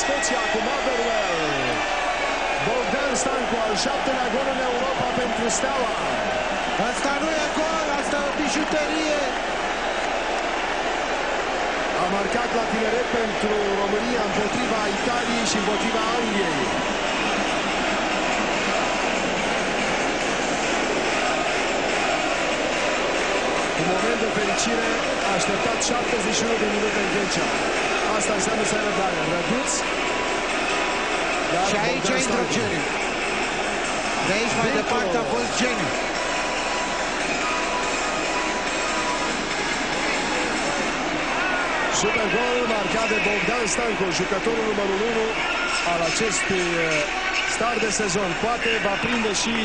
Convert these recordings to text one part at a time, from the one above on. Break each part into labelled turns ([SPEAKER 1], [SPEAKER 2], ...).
[SPEAKER 1] Scoția cu Motherwell. Bogdan Stancu, al 7-lea gol în Europa pentru Steaua.
[SPEAKER 2] Asta nu e gol, asta e o bijuterie.
[SPEAKER 1] A marcat la tineret pentru România împotriva Italiei și împotriva Angliei. Un moment de fericire, a așteptat 71 de minute în Ghencea. Asta înseamnă să ai răbdare. Răduț.
[SPEAKER 2] Și aici intră geniu. De aici mai departe a fost geniu.
[SPEAKER 1] Super gol marcat de Bogdan Stancu, jucătorul numărul 1 al acestui start de sezon. Poate va prinde și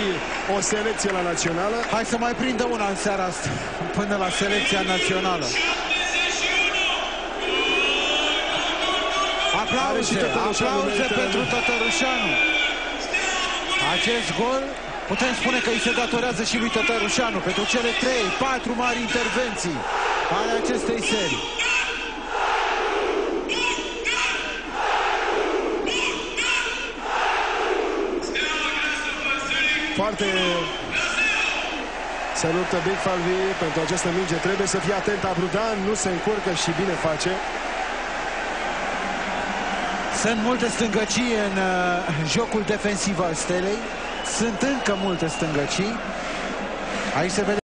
[SPEAKER 1] o selecție la națională.
[SPEAKER 2] Hai să mai prindă una în seara asta, până la selecția națională. Aplauze pentru Tătărușanu. Acest gol putem spune că îi se datorează și lui Tătărușanu pentru cele 3-4 mari intervenții ale acestei serii.
[SPEAKER 1] Foarte se luptă Big Falvi pentru această minge. Trebuie să fie atent Abrudan, nu se încurcă și bine face.
[SPEAKER 2] Sunt multe stângăcii în jocul defensiv al Stelei. Sunt încă multe stângăcii. Aici se vede